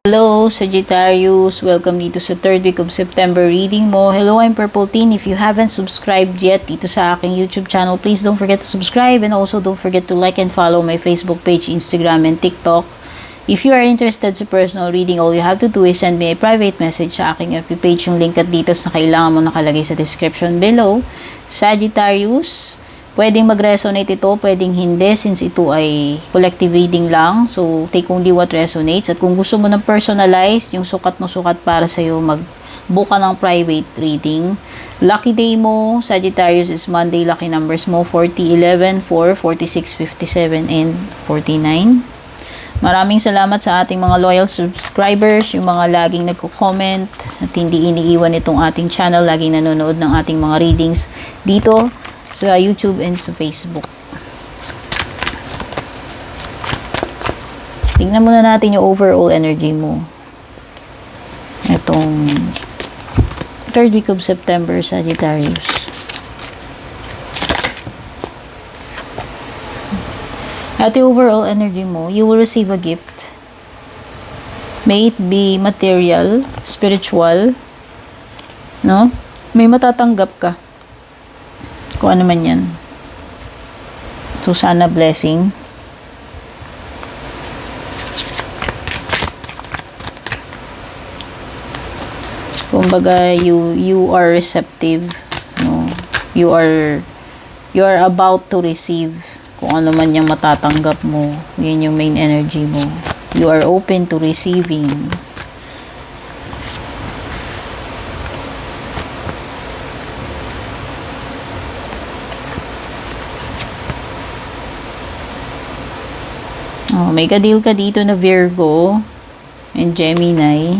Hello, Sagittarius. Welcome dito sa third week of September reading mo. Hello, I'm Purple Teen. If you haven't subscribed yet dito sa aking YouTube channel, please don't forget to subscribe and also don't forget to like and follow my Facebook page, Instagram, and TikTok. If you are interested sa personal reading, all you have to do is send me a private message sa aking FB page. Yung link at details na kailangan mo nakalagay sa description below. Sagittarius, pwedeng mag-resonate ito, pwedeng hindi since ito ay collective reading lang. So, take only what resonates. At kung gusto mo ng personalize, yung sukat mo sukat para sa'yo, mag-book ka ng private reading. Lucky day mo, Sagittarius, is Monday. Lucky numbers mo, 40, 11, 4, 46, 57, and 49. Maraming salamat sa ating mga loyal subscribers, yung mga laging nagko-comment at hindi iniiwan itong ating channel, laging nanonood ng ating mga readings dito sa YouTube and sa Facebook. Tingnan muna natin yung overall energy mo. Itong third week of September, Sagittarius. At yung overall energy mo, you will receive a gift. May it be material, spiritual, no? May matatanggap ka. Kung ano man yan. So, sana blessing. Kumbaga, you are receptive. No? You are about to receive kung ano man yung matatanggap mo. Yun yung main energy mo. You are open to receiving. Oh, may ka-deal ka dito na Virgo and Gemini.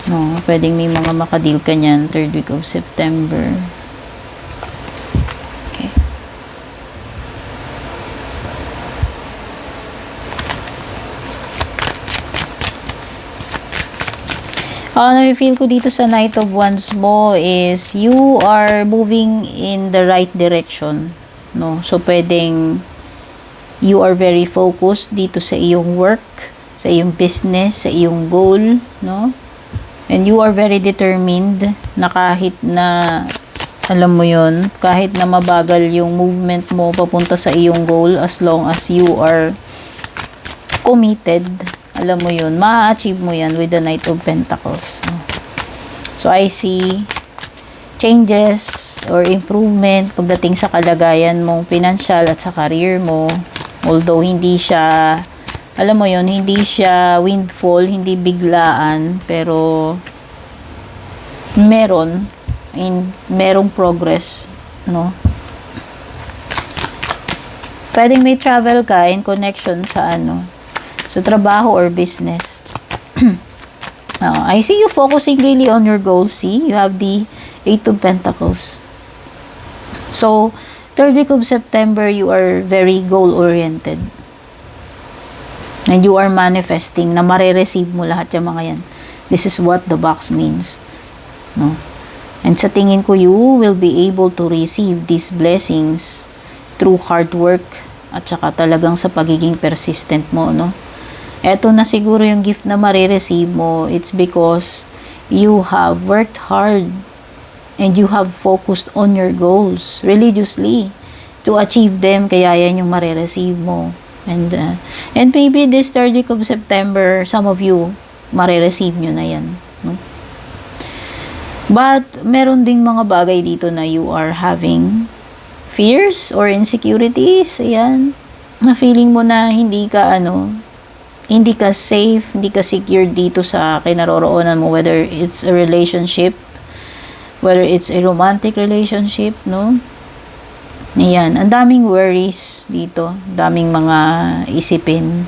No, pwedeng may mga maka-deal ka niyan third week of September. Okay. Na-feel ko dito sa Knight of Wands mo is you are moving in the right direction. No? So, pwedeng you are very focused dito sa iyong work, sa iyong business, sa iyong goal, no? And you are very determined na kahit na, alam mo yun, kahit na mabagal yung movement mo papunta sa iyong goal, as long as you are committed, alam mo yun, ma-achieve mo yan with the Knight of Pentacles. No? So, I see changes or improvement pagdating sa kalagayan mong financial at sa career mo. Although hindi siya, alam mo yon, hindi siya windfall, hindi biglaan, pero merong progress, no? Pwedeng may travel ka in connection sa sa trabaho or business. I see you focusing really on your goals. See, you have the Eight of Pentacles. So, third week of September, you are very goal-oriented. And you are manifesting na marireceive mo lahat yung mga yan. This is what the box means. No? And sa tingin ko, you will be able to receive these blessings through hard work at saka talagang sa pagiging persistent mo. No? Eto na siguro yung gift na marireceive mo. It's because you have worked hard and you have focused on your goals religiously to achieve them, kaya yan yung marireceive mo. And maybe this third week of September, some of you, marireceive nyo na yan. No? But, meron ding mga bagay dito na you are having fears or insecurities. Ayan. Na feeling mo na hindi ka safe, hindi ka secure dito sa kinaroroonan mo, whether it's a relationship, whether it's a romantic relationship, no? Ayan, ang daming worries dito, daming mga isipin.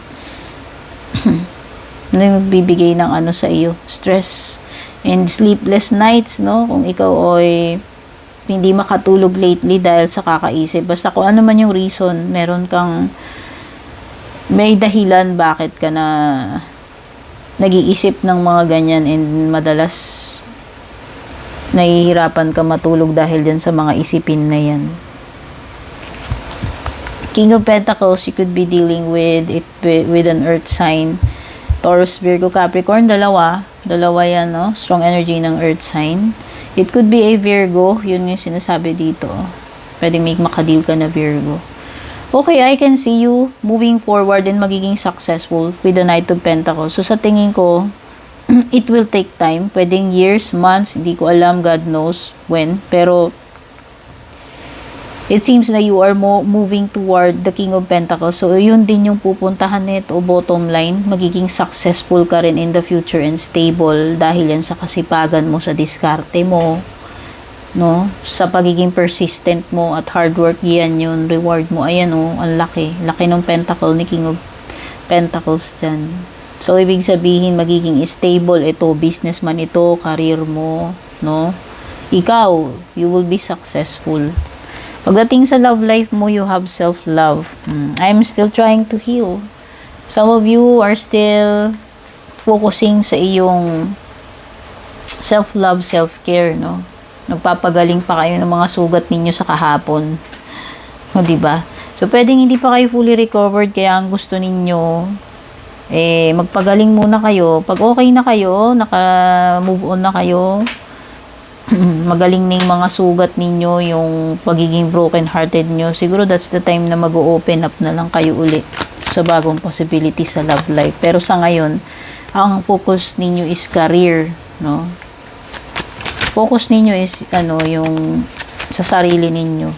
Nagbibigay ng sa iyo, stress and sleepless nights, no? Kung ikaw ay hindi makatulog lately dahil sa kakaisip, basta kung ano man yung reason, may dahilan bakit ka na nag-iisip ng mga ganyan and madalas nahihirapan ka matulog dahil dyan sa mga isipin na yan. King of Pentacles, you could be dealing with an earth sign Taurus, Virgo, Capricorn, dalawa yan, no? Strong energy ng earth sign. It could be a Virgo, yun yung sinasabi dito. Pwede may makadeal ka na Virgo. Okay, I can see you moving forward and magiging successful with the Knight of Pentacles. So, sa tingin ko, it will take time. Pwedeng years, months, hindi ko alam, God knows when. Pero, it seems na you are moving toward the King of Pentacles. So, yun din yung pupuntahan nito, bottom line. Magiging successful ka rin in the future and stable dahil yan sa kasipagan mo, sa diskarte mo, no? Sa pagiging persistent mo at hard work, yan yung reward mo. Ayan, oh, ang laki. Laki ng Pentacle ni King of Pentacles dyan. So, ibig sabihin, magiging stable ito, businessman ito, career mo, no? Ikaw, you will be successful. Pagdating sa love life mo, you have self-love. I'm still trying to heal. Some of you are still focusing sa iyong self-love, self-care, no? Nagpapagaling pa kayo ng mga sugat ninyo sa kahapon. O, diba? So, pwedeng hindi pa kayo fully recovered, kaya ang gusto ninyo, magpagaling muna kayo. Pag okay na kayo, naka-move on na kayo, magaling na yung mga sugat ninyo, yung pagiging broken-hearted nyo, siguro that's the time na mag-open up na lang kayo uli sa bagong possibility sa love life. Pero sa ngayon, ang focus ninyo is career, no? Focus ninyo is, yung sa sarili ninyo.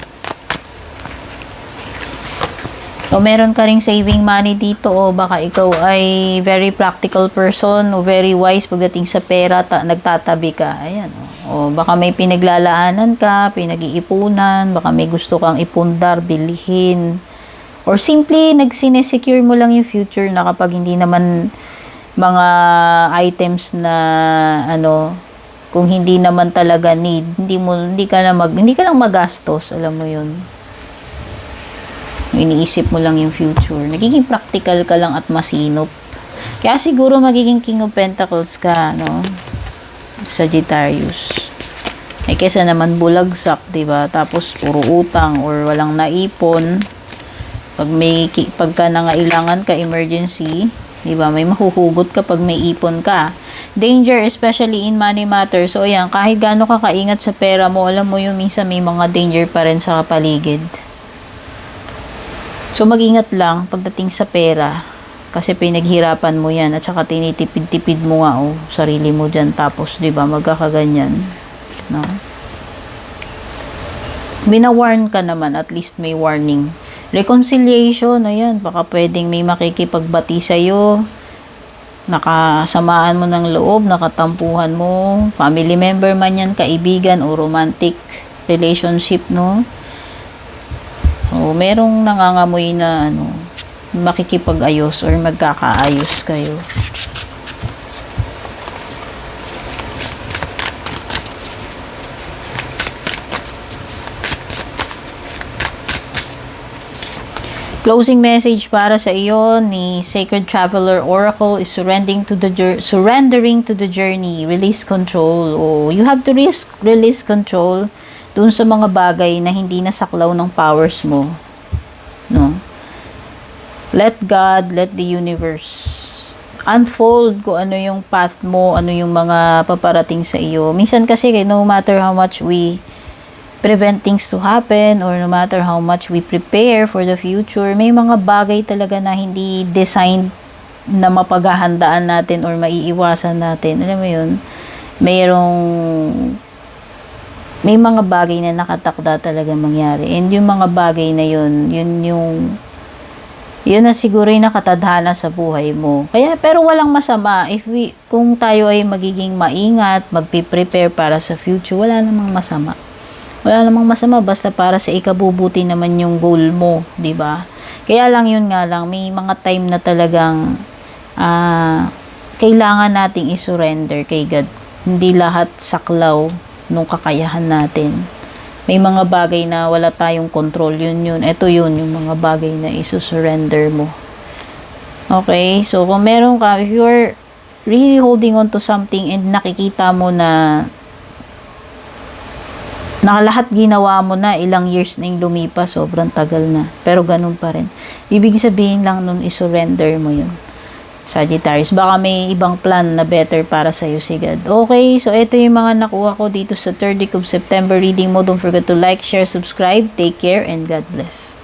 O meron ka ring saving money dito, o baka ikaw ay very practical person, o very wise pagdating sa pera, nagtatabi ka. Ayan, o baka may pinaglalaanan ka, pinag-iipunan, baka may gusto kang ipundar, bilhin, or simply nagsinesecure mo lang yung future na kapag hindi naman mga items na kung hindi naman talaga need, hindi ka lang magastos, alam mo yun. Iniisip mo lang yung future. Nagiging practical ka lang at masinop. Kaya siguro magiging King of Pentacles ka, no? Sagittarius. Kesa naman bulagsak, 'di ba? Tapos puro utang or walang naipon. Pagka nangailangan ka, emergency, 'di ba? May mahuhugot ka pag may ipon ka. Danger, especially in money matters. So, ayan, kahit gaano ka kaingat sa pera mo, alam mo yung minsan may mga danger pa rin sa paligid. So, mag-ingat lang pagdating sa pera. Kasi pinaghirapan mo yan. At saka tinitipid-tipid mo nga, sarili mo dyan. Tapos, di ba, magkakaganyan. No? Binawarn ka naman, at least may warning. Reconciliation, ayan, baka pwedeng may makikipagbati sa'yo. Nakasamaan mo ng loob, nakatampuhan mo, family member man yan, kaibigan o romantic relationship, no? O merong nangangamoy na makikipag-ayos or magkakaayos kayo. Closing message para sa iyo ni Sacred Traveler Oracle is surrendering to the journey, release control. You have to release control dun sa mga bagay na hindi nasaklaw ng powers mo. No? Let God, let the universe unfold kung ano yung path mo, ano yung mga paparating sa iyo. Minsan kasi no matter how much we prevent things to happen or no matter how much we prepare for the future, may mga bagay talaga na hindi designed na mapaghahandaan natin or maiiwasan natin. Alam mo yun? May mga bagay na nakatakda talaga mangyari. And yung mga bagay na yun na siguro yung nakatadhana sa buhay mo. Pero walang masama. Kung tayo ay magiging maingat, magpiprepare para sa future, wala namang masama. Wala namang masama basta para sa ikabubuti naman yung goal mo, 'di ba? Kaya lang yun nga lang, may mga time na talagang kailangan nating i-surrender kay God. Hindi lahat saklaw nung kakayahan natin. May mga bagay na wala tayong control, yun. Ito yun, yung mga bagay na i-surrender mo. Okay? So, kung meron ka, if you're really holding on to something and nakikita mo na lahat ginawa mo na, ilang years na yung lumipas, sobrang tagal na. Pero ganun pa rin. Ibig sabihin lang nun, i-surrender mo yun. Sagittarius. Baka may ibang plan na better para sa'yo si God. Okay, so ito yung mga nakuha ko dito sa 3rd week of September reading mo. Don't forget to like, share, subscribe. Take care and God bless.